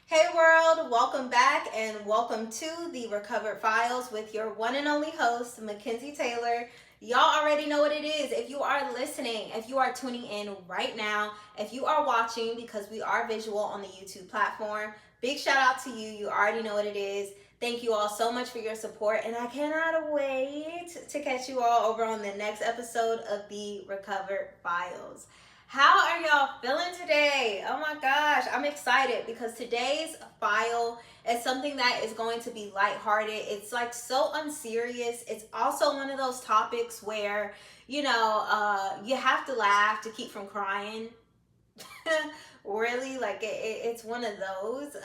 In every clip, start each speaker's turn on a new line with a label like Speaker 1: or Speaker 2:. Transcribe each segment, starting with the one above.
Speaker 1: Hey world, welcome back and welcome to the Recovered Files with your one and only host, Mackenzie Taylor. Y'all already know what it is. If you are listening, if you are tuning in right now, if you are watching because we are visual on the YouTube platform, big shout out to you. You already know what it is. Thank you all so much for your support, and I cannot wait to catch you all over on the next episode of the Recovered Files. How are y'all feeling today? Oh my gosh, I'm excited because today's file is something that is going to be lighthearted. It's like so unserious. It's also one of those topics where, you have to laugh to keep from crying. Really, like it's one of those.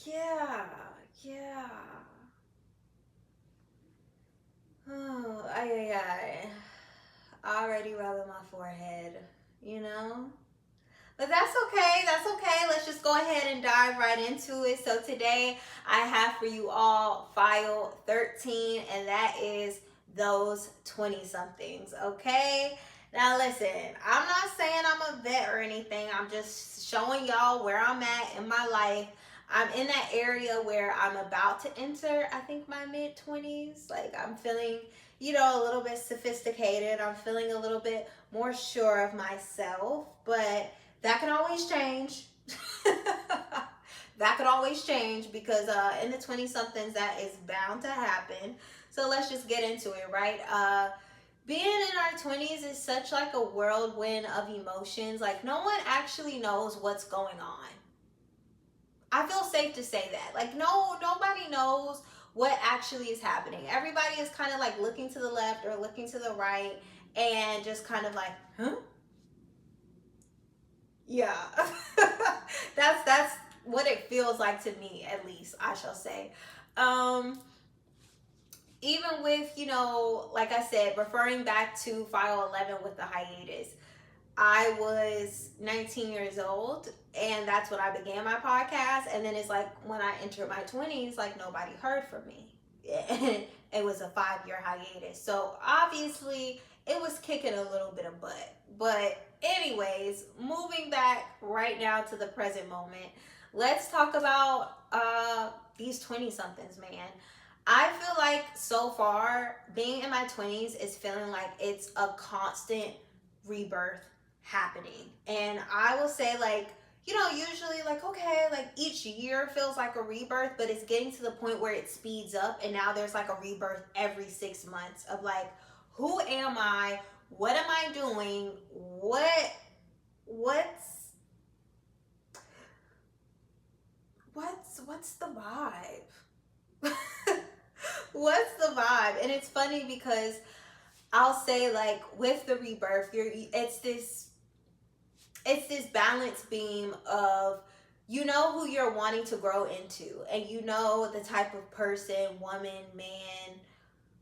Speaker 1: Yeah, yeah. Oh, I already rubbing my forehead, you know? But that's okay. That's okay. Let's just go ahead and dive right into it. So today I have for you all file 13, and that is those 20 somethings. Okay. Now listen, I'm not saying I'm a vet or anything. I'm just showing y'all where I'm at in my life. I'm in that area where I'm about to enter, I think, my mid 20s. Like I'm feeling, a little bit sophisticated. I'm feeling a little bit more sure of myself, but that can always change. That could always change because in the 20 somethings that is bound to happen. So let's just get into it, right? Being in our 20s is such like a whirlwind of emotions. Like no one actually knows what's going on. I feel safe to say that. Like nobody knows what actually is happening. Everybody is kind of like looking to the left or looking to the right and just kind of like, huh? Yeah. That's what it feels like to me, at least, I shall say. Um Even with, like I said, referring back to file 11 with the hiatus, I was 19 years old and that's when I began my podcast. And then it's like when I entered my 20s, like nobody heard from me. It was a 5-year hiatus. So obviously it was kicking a little bit of butt. But, anyways, moving back right now to the present moment, let's talk about these 20 somethings, man. I feel like so far being in my 20s is feeling like it's a constant rebirth happening. And I will say, like, usually, like, okay, like each year feels like a rebirth, but it's getting to the point where it speeds up. And now there's like a rebirth every 6 months of like, who am I? What am I doing? What's, what's the vibe? What's the vibe? And it's funny because I'll say like with the rebirth, it's this balance beam of who you're wanting to grow into, and the type of person, woman, man,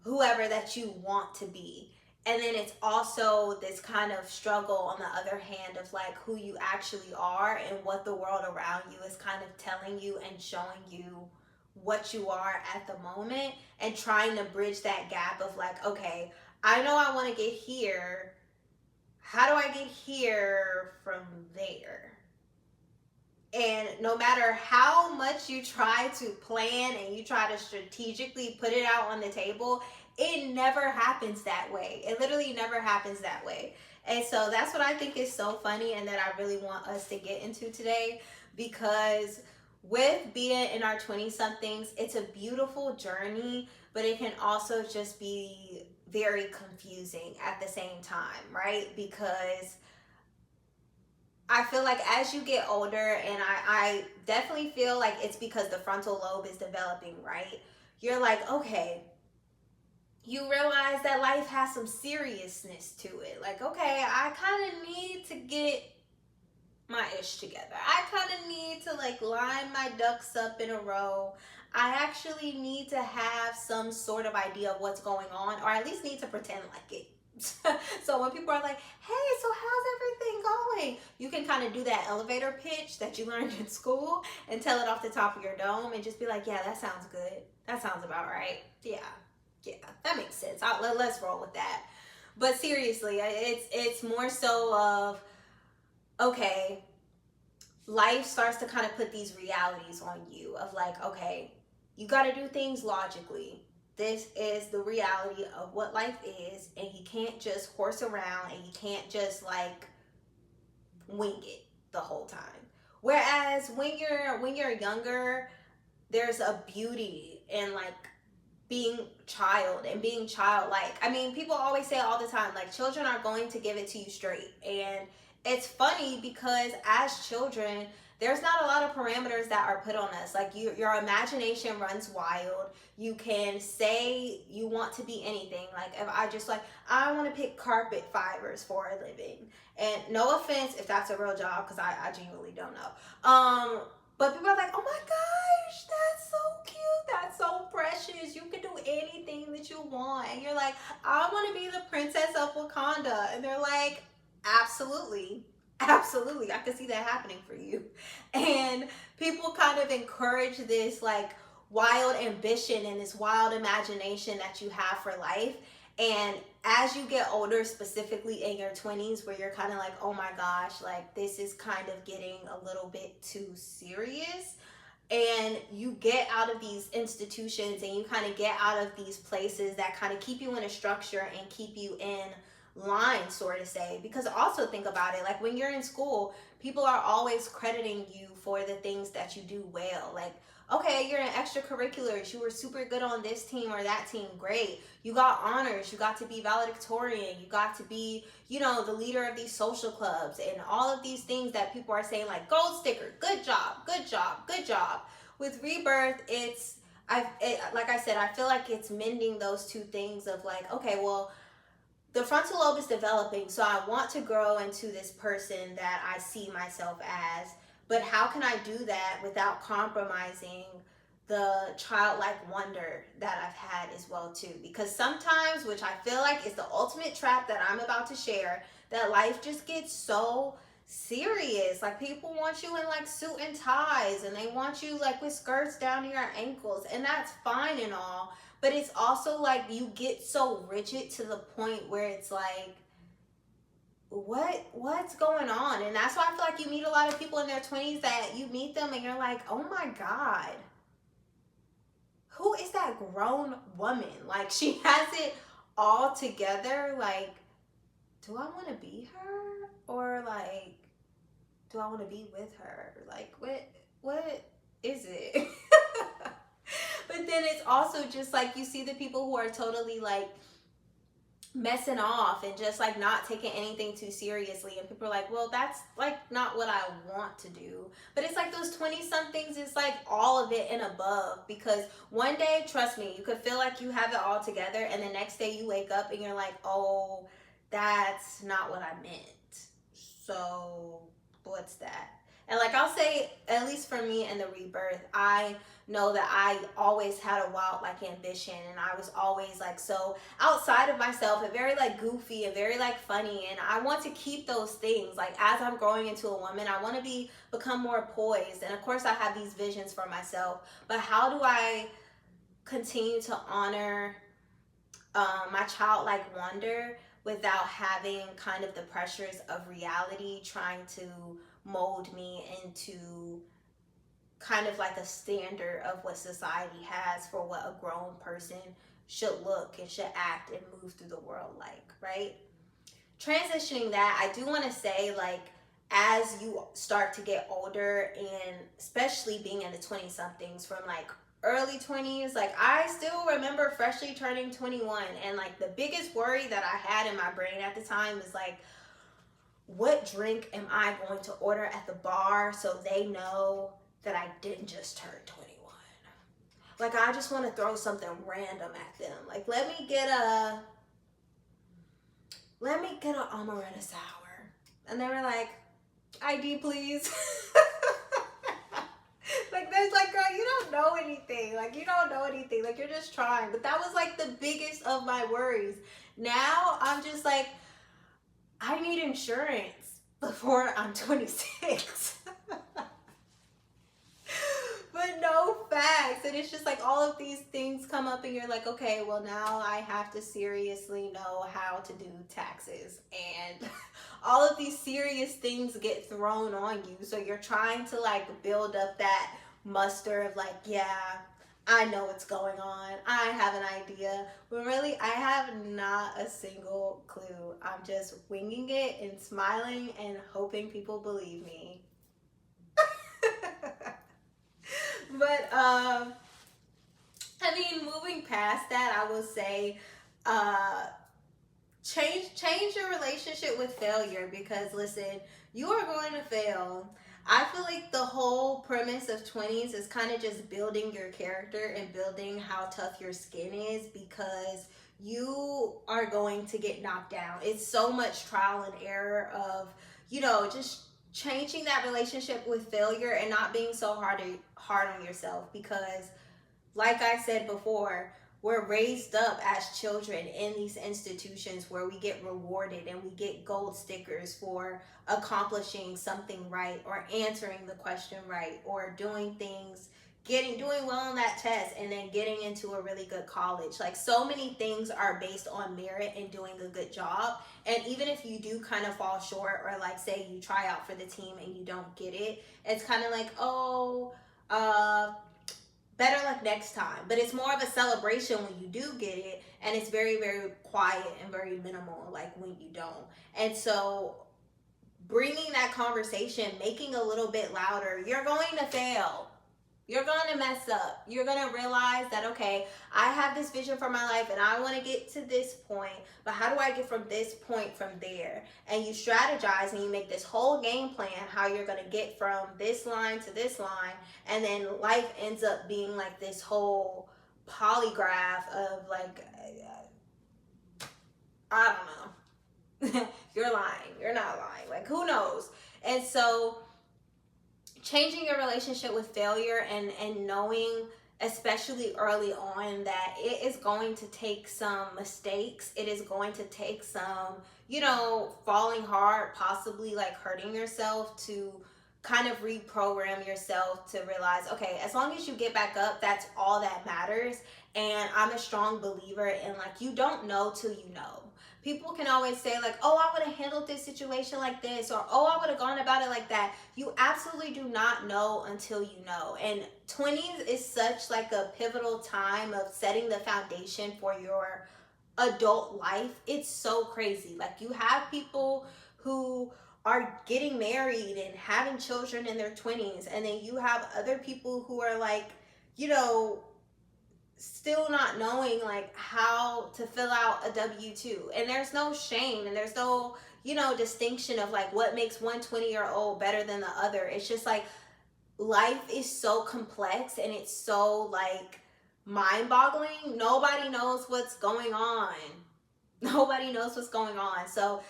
Speaker 1: whoever that you want to be. And then it's also this kind of struggle on the other hand of like who you actually are and what the world around you is kind of telling you and showing you what you are at the moment, and trying to bridge that gap of like, okay, I know I want to get here. How do I get here from there? And no matter how much you try to plan and you try to strategically put it out on the table, it never happens that way. It literally never happens that way. And so that's what I think is so funny and that I really want us to get into today, because with being in our 20 somethings, it's a beautiful journey, but it can also just be very confusing at the same time, right? Because I feel like as you get older, and I definitely feel like it's because the frontal lobe is developing, right? You're like, okay, you realize that life has some seriousness to it. Like, okay, I kind of need to get my ish together. I kind of need to like line my ducks up in a row. I actually need to have some sort of idea of what's going on, or at least need to pretend like it. So when people are like, hey, so how's everything going? You can kind of do that elevator pitch that you learned in school and tell it off the top of your dome and just be like, yeah, that sounds good. That sounds about right. Yeah, that makes sense. Let's roll with that. But seriously, it's more so of, okay, life starts to kind of put these realities on you of like, okay, you got to do things logically. This is the reality of what life is, and you can't just horse around, and you can't just like wing it the whole time. Whereas when you're younger, there's a beauty in like being child and being childlike. I mean, people always say all the time, like, children are going to give it to you straight. And it's funny because as children, there's not a lot of parameters that are put on us. Like, your imagination runs wild. You can say you want to be anything. Like, if I just like, I want to pick carpet fibers for a living. And no offense if that's a real job, because I genuinely don't know. But people are like, oh my gosh, that's so cute. That's so precious. You can do anything that you want. And you're like, I want to be the princess of Wakanda. And they're like, absolutely. Absolutely. I can see that happening for you. And people kind of encourage this like wild ambition and this wild imagination that you have for life. And as you get older, specifically in your 20s, where you're kind of like, oh my gosh, like this is kind of getting a little bit too serious. And you get out of these institutions and you kind of get out of these places that kind of keep you in a structure and keep you in line, sort of say. Because also think about it, like when you're in school, people are always crediting you for the things that you do well. Like, okay, you're in extracurriculars, you were super good on this team or that team, great. You got honors, you got to be valedictorian, you got to be, you know, the leader of these social clubs and all of these things that people are saying like gold sticker, good job, good job, good job. With Rebirth, like I said, I feel like it's mending those two things of like, okay, well, the frontal lobe is developing, so I want to grow into this person that I see myself as. But how can I do that without compromising the childlike wonder that I've had as well too? Because sometimes, which I feel like is the ultimate trap that I'm about to share, that life just gets so serious. Like people want you in like suit and ties, and they want you like with skirts down to your ankles, and that's fine and all. But it's also like you get so rigid to the point where it's like, what's going on? And that's why I feel like you meet a lot of people in their 20s that you meet them and you're like, oh my God, who is that grown woman? Like she has it all together. Like, do I want to be her? Or like, do I want to be with her? Like, what is it? But then it's also just like you see the people who are totally like messing off and just like not taking anything too seriously, and people are like, well, that's like not what I want to do. But it's like those 20 somethings is like all of it and above, because one day, trust me, you could feel like you have it all together, and the next day you wake up and you're like, oh, that's not what I meant. So what's that? And like I'll say, at least for me in the Rebirth, I know that I always had a wild like ambition, and I was always like so outside of myself and very like goofy and very like funny, and I want to keep those things. Like as I'm growing into a woman, I want to become more poised, and of course I have these visions for myself, but how do I continue to honor my childlike wonder without having kind of the pressures of reality trying to mold me into kind of like a standard of what society has for what a grown person should look and should act and move through the world like, right? Transitioning that, I do want to say, like, as you start to get older, and especially being in the 20 somethings from like early 20s, like I still remember freshly turning 21, and like the biggest worry that I had in my brain at the time was like, what drink am I going to order at the bar so they know that I didn't just turn 21? Like I just want to throw something random at them. Like let me get a amaretto sour. And they were like, ID please. Like there's like, girl, you don't know anything. Like you don't know anything. Like you're just trying. But that was like the biggest of my worries. Now I'm just like, I need insurance before I'm 26. But no facts. And it's just like all of these things come up and you're like, okay, well now I have to seriously know how to do taxes and all of these serious things get thrown on you. So you're trying to like build up that muster of like, yeah, I know what's going on. I have an idea. But really, I have not a single clue. I'm just winging it and smiling and hoping people believe me. But I mean, moving past that, I will say, uh, change your relationship with failure, because listen, you are going to fail. I feel like the whole premise of 20s is kind of just building your character and building how tough your skin is, because you are going to get knocked down. It's so much trial and error of, just changing that relationship with failure and not being so hard on yourself, because like I said before, we're raised up as children in these institutions where we get rewarded and we get gold stickers for accomplishing something right, or answering the question right, or doing things, doing well on that test, and then getting into a really good college. Like, so many things are based on merit and doing a good job. And even if you do kind of fall short, or like say you try out for the team and you don't get it, it's kind of like, oh, better luck next time. But it's more of a celebration when you do get it, and it's very, very quiet and very minimal, like when you don't. And so, bringing that conversation, making a little bit louder, you're going to fail. You're going to mess up. You're going to realize that, okay, I have this vision for my life and I want to get to this point, but how do I get from this point from there? And you strategize and you make this whole game plan how you're going to get from this line to this line. And then life ends up being like this whole polygraph of like, I don't know. You're lying. You're not lying. Like, who knows? And so, changing your relationship with failure, and knowing, especially early on, that it is going to take some mistakes, it is going to take some, falling hard, possibly like hurting yourself, to kind of reprogram yourself to realize, okay, as long as you get back up, that's all that matters. And I'm a strong believer in, like, you don't know till you know. People can always say like, oh, I would have handled this situation like this, or oh, I would have gone about it like that. You absolutely do not know until you know. And 20s is such like a pivotal time of setting the foundation for your adult life. It's so crazy. Like, you have people who are getting married and having children in their 20s, and then you have other people who are like, you know still not knowing like how to fill out a W-2. And there's no shame, and there's no, distinction of like what makes one 20-year-old better than the other. It's just like, life is so complex and it's so like mind-boggling. Nobody knows what's going on. Nobody knows what's going on. So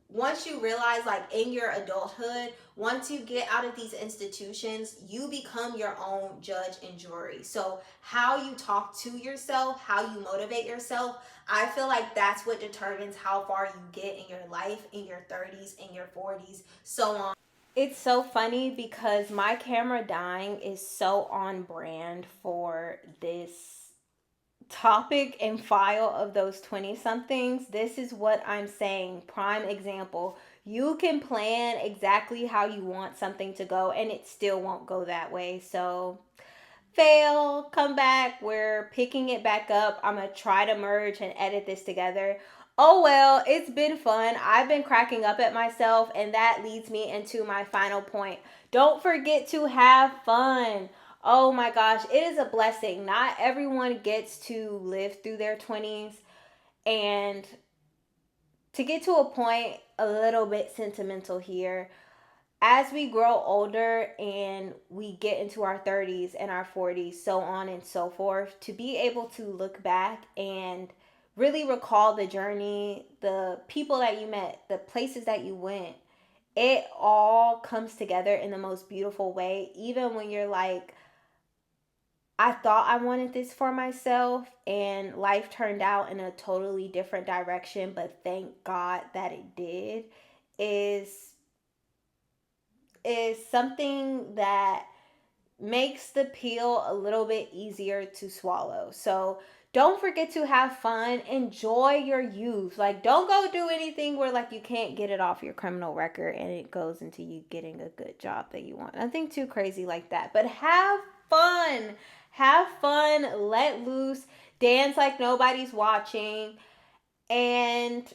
Speaker 1: once you realize, like, in your adulthood, once you get out of these institutions, you become your own judge and jury. So how you talk to yourself, how you motivate yourself, I feel like that's what determines how far you get in your life, in your 30s, in your 40s, so on. It's so funny because my camera dying is so on brand for this topic and file of those 20 somethings. This is what I'm saying. Prime example. You can plan exactly how you want something to go, and it still won't go that way. So, fail, come back. We're picking it back up. I'm going to try to merge and edit this together. Oh well, it's been fun. I've been cracking up at myself, and that leads me into my final point. Don't forget to have fun. Oh my gosh, it is a blessing. Not everyone gets to live through their 20s, and to get to a point a little bit sentimental here. As we grow older and we get into our 30s and our 40s, so on and so forth, to be able to look back and really recall the journey, the people that you met, the places that you went, it all comes together in the most beautiful way. Even when you're like, I thought I wanted this for myself and life turned out in a totally different direction, but thank God that it did, is is something that makes the pill a little bit easier to swallow. So don't forget to have fun. Enjoy your youth. Like, don't go do anything where like you can't get it off your criminal record and it goes into you getting a good job that you want. Nothing too crazy like that. But have fun. Have fun. Let loose. Dance like nobody's watching. And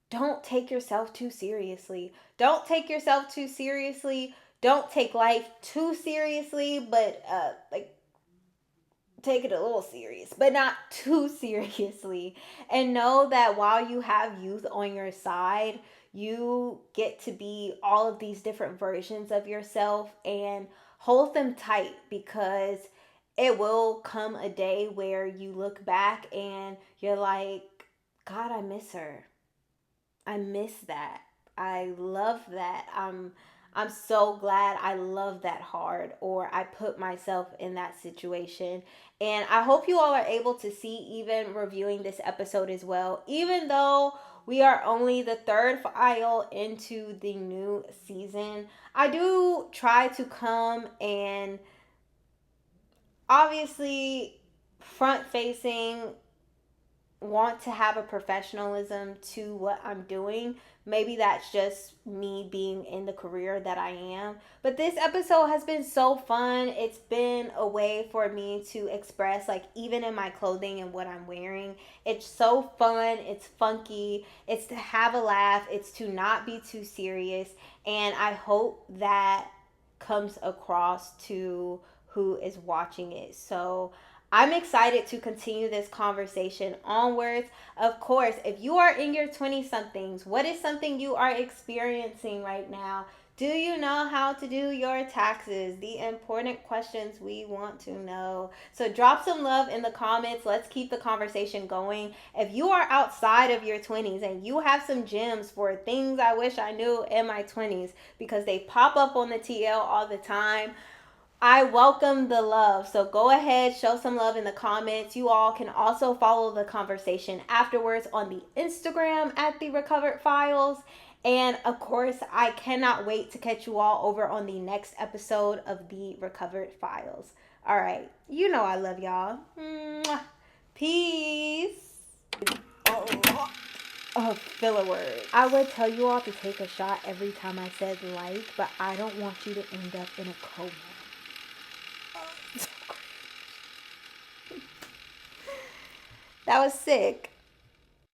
Speaker 1: don't take yourself too seriously. Don't take yourself too seriously. Don't take life too seriously, but like take it a little serious, but not too seriously. And know that while you have youth on your side, you get to be all of these different versions of yourself and hold them tight, because it will come a day where you look back and you're like, God, I miss her. I miss that. I love that. I'm so glad I love that hard, or I put myself in that situation. And I hope you all are able to see, even reviewing this episode as well, even though we are only the third file into the new season. I do try to come and obviously front facing, want to have a professionalism to what I'm doing. Maybe that's just me being in the career that I am. But this episode has been so fun. It's been a way for me to express, like, even in my clothing and what I'm wearing. It's so fun. It's funky. It's to have a laugh. It's to not be too serious. And I hope that comes across to who is watching it. So I'm excited to continue this conversation onwards. Of course, if you are in your 20 somethings, what is something you are experiencing right now? Do you know how to do your taxes? The important questions we want to know. So drop some love in the comments. Let's keep the conversation going. If you are outside of your 20s and you have some gems for things I wish I knew in my 20s, because they pop up on the TL all the time, I welcome the love. So go ahead, show some love in the comments. You all can also follow the conversation afterwards on the Instagram at The Recovered Files. And of course, I cannot wait to catch you all over on the next episode of The Recovered Files. All right. You know I love y'all. Mwah. Peace. Oh, filler word. I would tell you all to take a shot every time I said like, but I don't want you to end up in a coma. That was sick.